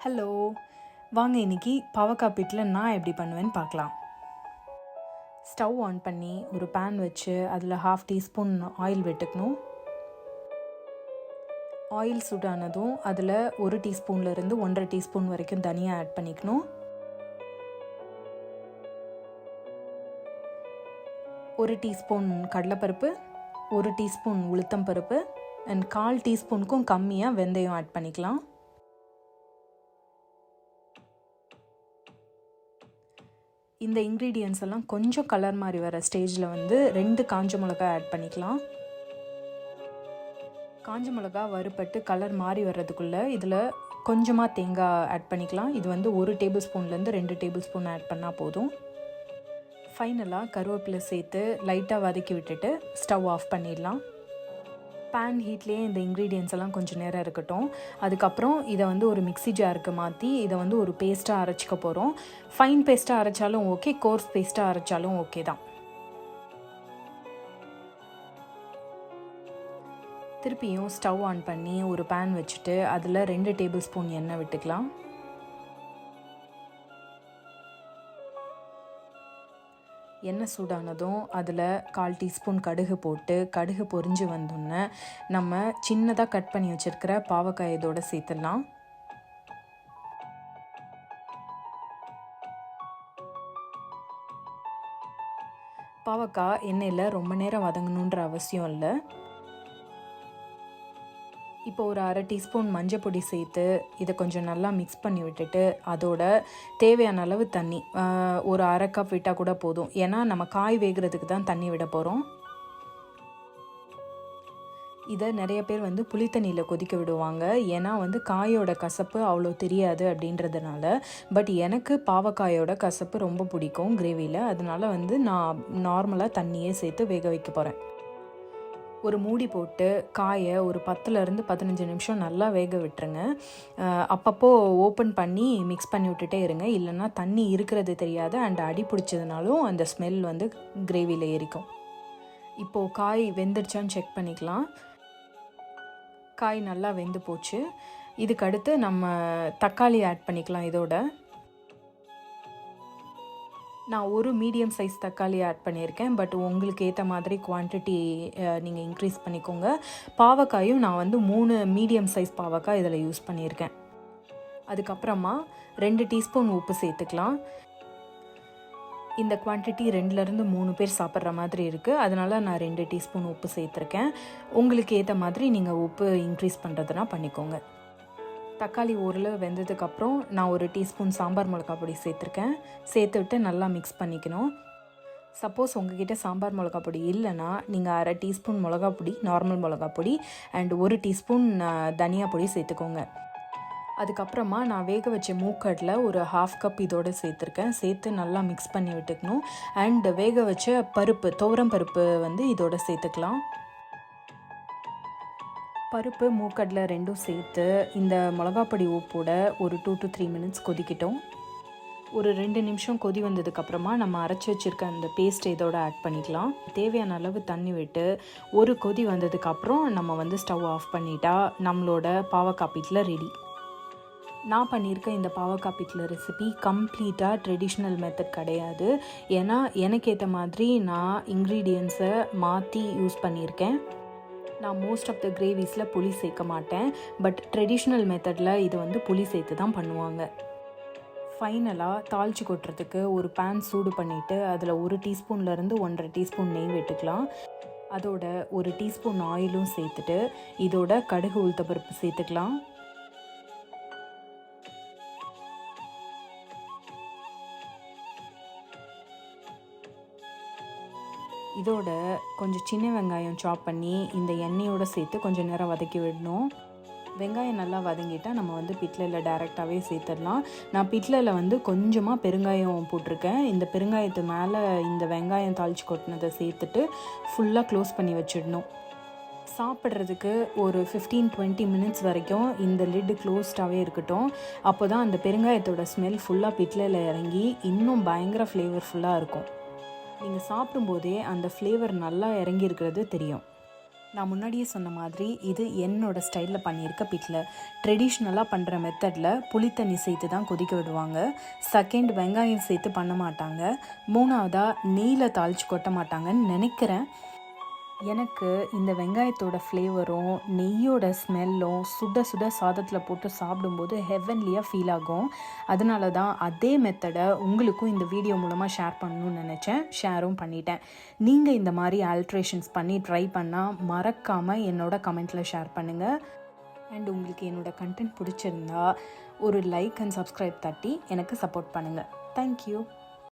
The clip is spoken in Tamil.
ஹலோ, வாங்க இன்னைக்கு பாவக்காய் பிட்லை நான் எப்படி பண்ணுவேன்னு பார்க்கலாம். ஸ்டவ் ஆன் பண்ணி ஒரு பேன் வச்சு அதில் 1/2 டீஸ்பூன் ஆயில் விட்டுக்கணும். ஆயில் சூடானதும் அதில் 1 டீஸ்பூன்லேருந்து 1.5 டீஸ்பூன் வரைக்கும் தனியாக ஆட் பண்ணிக்கணும். 1 டீஸ்பூன் கடலைப்பருப்பு, 1 டீஸ்பூன் உளுத்தம் பருப்பு அண்ட் 1/4 டீஸ்பூனுக்கும் கம்மியாக வெந்தயம் ஆட் பண்ணிக்கலாம். இந்த இன்க்ரீடியன்ஸ் எல்லாம் கொஞ்சம் கலர் மாதிரி வர ஸ்டேஜில் 2 காஞ்ச மிளகா ஆட் பண்ணிக்கலாம். காஞ்ச மிளகா வறுபட்டு கலர் மாறி வர்றதுக்குள்ளே இதில் கொஞ்சமாக தேங்காய் ஆட் பண்ணிக்கலாம். இது 1 டேபிள் ஸ்பூன்லேருந்து 2 டேபிள் ஸ்பூன் ஆட் பண்ணால் போதும். ஃபைனலாக கருவேப்பிலை சேர்த்து லைட்டாக வதக்கி விட்டுட்டு ஸ்டவ் ஆஃப் பண்ணிடலாம். பேன் ஹீட்லேயே இந்த இன்க்ரீடியன்ஸ் எல்லாம் கொஞ்சம் நேரம் இருக்கட்டும். அதுக்கப்புறம் இதை ஒரு மிக்ஸி ஜாருக்கு மாற்றி இதை ஒரு பேஸ்ட்டாக அரைச்சிக்க போகிறோம். ஃபைன் பேஸ்ட்டாக அரைச்சாலும் ஓகே, கோர்ஸ் பேஸ்ட்டாக அரைச்சாலும் ஓகே தான். திருப்பியும் ஸ்டவ் ஆன் பண்ணி ஒரு பேன் வச்சுட்டு அதில் 2 டேபிள் ஸ்பூன் எண்ணெய் விட்டுக்கலாம். எண்ணெய் சூடானதும் அதில் 1/4 டீஸ்பூன் கடுகு போட்டு கடுகு பொரிஞ்சு வந்தோன்னே நம்ம சின்னதாக கட் பண்ணி வச்சுருக்கிற பாவக்காய் இதோட சேர்த்துடலாம். பாவக்காய் எண்ணெயில் ரொம்ப நேரம் வதங்கணுன்ற அவசியம் இல்லை. இப்போ ஒரு 1/2 டீஸ்பூன் மஞ்சள் பொடி சேர்த்து இதை கொஞ்சம் நல்லா மிக்ஸ் பண்ணி விட்டுட்டு அதோட தேவையான அளவு தண்ணி ஒரு 1/2 கப் விட்டால் கூட போதும். ஏன்னா நம்ம காய் வேகிறதுக்கு தான் தண்ணி விட போகிறோம். இதை நிறைய பேர் புளி தண்ணியில் கொதிக்க விடுவாங்க. ஏன்னா காயோட கசப்பு அவ்வளோ தெரியாது அப்படின்றதுனால. பட் எனக்கு பாவக்காயோட கசப்பு ரொம்ப பிடிக்கும் கிரேவியில். அதனால நான் நார்மலாக தண்ணியே சேர்த்து வேக வைக்க போகிறேன். ஒரு மூடி போட்டு காயை ஒரு 10லேருந்து 15 நிமிஷம் நல்லா வேக விட்டுருங்க. அப்பப்போ ஓப்பன் பண்ணி மிக்ஸ் பண்ணி விட்டுட்டே இருங்க. இல்லைன்னா தண்ணி இருக்கிறது தெரியாது அண்ட் அடி பிடிச்சதுனாலும் அந்த ஸ்மெல் கிரேவியில் ஏறிக்கும். இப்போது காய் வெந்துடுச்சான்னு செக் பண்ணிக்கலாம். காய் நல்லா வெந்து போச்சு. இதுக்கு அடுத்து நம்ம தக்காளி ஆட் பண்ணிக்கலாம். இதோட நான் ஒரு மீடியம் சைஸ் தக்காளி ஆட் பண்ணியிருக்கேன். பட் உங்களுக்கு ஏற்ற மாதிரி குவான்டிட்டி நீங்கள் இன்க்ரீஸ் பண்ணிக்கோங்க. பாவக்காயும் நான் 3 மீடியம் சைஸ் பாவக்காய் இதில் யூஸ் பண்ணியிருக்கேன். அதுக்கப்புறமா 2 டீஸ்பூன் உப்பு சேர்த்துக்கலாம். இந்த குவான்டிட்டி 2லேருந்து 3 பேர் சாப்பிட்ற மாதிரி இருக்குது. அதனால் நான் 2 டீஸ்பூன் உப்பு சேர்த்துருக்கேன். உங்களுக்கு ஏற்ற மாதிரி நீங்கள் உப்பு இன்க்ரீஸ் பண்ணுறதுனா பண்ணிக்கோங்க. தக்காளி ஓரளவு வெந்ததுக்கப்புறம் நான் 1 டீஸ்பூன் சாம்பார் மிளகா பொடி சேர்த்துருக்கேன். சேர்த்துவிட்டு நல்லா மிக்ஸ் பண்ணிக்கணும். சப்போஸ் உங்ககிட்ட சாம்பார் மிளகா பொடி இல்லைன்னா நீங்கள் 1/2 டீஸ்பூன் மிளகா பொடி, நார்மல் மிளகா பொடி அண்ட் 1 டீஸ்பூன் தனியா பொடி சேர்த்துக்கோங்க. அதுக்கப்புறமா நான் வேக வச்ச மூக்கடலை ஒரு 1/2 கப் இதோடு சேர்த்துருக்கேன். சேர்த்து நல்லா மிக்ஸ் பண்ணி விட்டுக்கணும். அண்ட் வேக வச்ச பருப்பு, துவரம் பருப்பு இதோட சேர்த்துக்கலாம். பருப்பு மூக்கடலை 2ம் சேர்த்து இந்த மிளகாப்பொடி உப்போட ஒரு 2 to 3 மினிட்ஸ் கொதிக்கிட்டோம். ஒரு 2 நிமிஷம் கொதி வந்ததுக்கப்புறமா நம்ம அரைச்சி வச்சுருக்க அந்த பேஸ்ட் இதோட ஆட் பண்ணிக்கலாம். தேவையான அளவு தண்ணி விட்டு ஒரு கொதி வந்ததுக்கப்புறம் நம்ம ஸ்டவ் ஆஃப் பண்ணிட்டா நம்மளோட பாவக்காய் பிட்லை ரெடி. நான் பண்ணியிருக்க இந்த பாவக்காய் பிட்லை ரெசிபி கம்ப்ளீட்டாக ட்ரெடிஷ்னல் மெத்தட் கிடையாது. ஏன்னா எனக்கு ஏற்ற மாதிரி நான் இன்க்ரீடியன்ஸை மாற்றி யூஸ் பண்ணியிருக்கேன். நான் மோஸ்ட் ஆஃப் த கிரேவிஸில் புளி சேர்க்க மாட்டேன். பட் ட்ரெடிஷ்னல் மெத்தடில் இது புளி சேர்த்து தான் பண்ணுவாங்க. ஃபைனலாக தாளித்து கொட்டுறதுக்கு ஒரு பேன் சூடு பண்ணிவிட்டு அதில் 1 டீஸ்பூன்லேருந்து 1.5 டீஸ்பூன் நெய் விட்டுக்கலாம். அதோட 1 டீஸ்பூன் ஆயிலும் சேர்த்துட்டு இதோட கடுகு உளுத்தப்பருப்பு சேர்த்துக்கலாம். இதோட கொஞ்சம் சின்ன வெங்காயம் சாப் பண்ணி இந்த எண்ணெயோடு சேர்த்து கொஞ்சம் நேரம் வதக்கி விடணும். வெங்காயம் நல்லா வதங்கிட்டால் நம்ம பிட்லையில் டைரெக்டாகவே சேர்த்துடலாம். நான் பிட்லையில் கொஞ்சமாக பெருங்காயம் போட்டிருக்கேன். இந்த பெருங்காயத்து மேலே இந்த வெங்காயம் தாளித்து கொட்டினதை சேர்த்துட்டு ஃபுல்லாக க்ளோஸ் பண்ணி வச்சிடணும். சாப்பிட்றதுக்கு ஒரு 15-20 மினிட்ஸ் வரைக்கும் இந்த லிட்டு க்ளோஸ்டாகவே இருக்கட்டும். அப்போ தான் அந்த பெருங்காயத்தோட ஸ்மெல் ஃபுல்லாக பிட்லையில் இறங்கி இன்னும் பயங்கர ஃப்ளேவர்ஃபுல்லாக இருக்கும். நீங்கள் சாப்பிடும்போதே அந்த ஃப்ளேவர் நல்லா இறங்கி இருக்கிறது தெரியும். நான் முன்னாடியே சொன்ன மாதிரி இது என்னோட ஸ்டைலில் பண்ணியிருக்க பிட்லை. ட்ரெடிஷ்னலாக பண்ணுற மெத்தடில் புளித்தண்ணி சேர்த்து தான் கொதிக்க விடுவாங்க. செகண்ட், வெங்காயம் சேர்த்து பண்ண மாட்டாங்க. மூணாவதாக நெய்யில் தாளித்து கொட்ட மாட்டாங்கன்னு நினைக்கிறேன். எனக்கு இந்த வெங்காயத்தோட ஃப்ளேவரும் நெய்யோட ஸ்மெல்லும் சுட சுட சாதத்தில் போட்டு சாப்பிடும்போது ஹெவன்லியாக ஃபீல் ஆகும். அதனால தான் அதே மெத்தடை உங்களுக்கும் இந்த வீடியோ மூலமாக ஷேர் பண்ணணும்னு நினச்சேன். ஷேரும் பண்ணிட்டேன். நீங்கள் இந்த மாதிரி ஆல்ட்ரேஷன்ஸ் பண்ணி ட்ரை பண்ணால் மறக்காமல் என்னோட கமெண்ட்டில் ஷேர் பண்ணுங்கள். அண்ட் உங்களுக்கு என்னோடய கண்டென்ட் பிடிச்சிருந்தா ஒரு லைக் அண்ட் சப்ஸ்கிரைப் தட்டி எனக்கு சப்போர்ட் பண்ணுங்கள். தேங்க்யூ.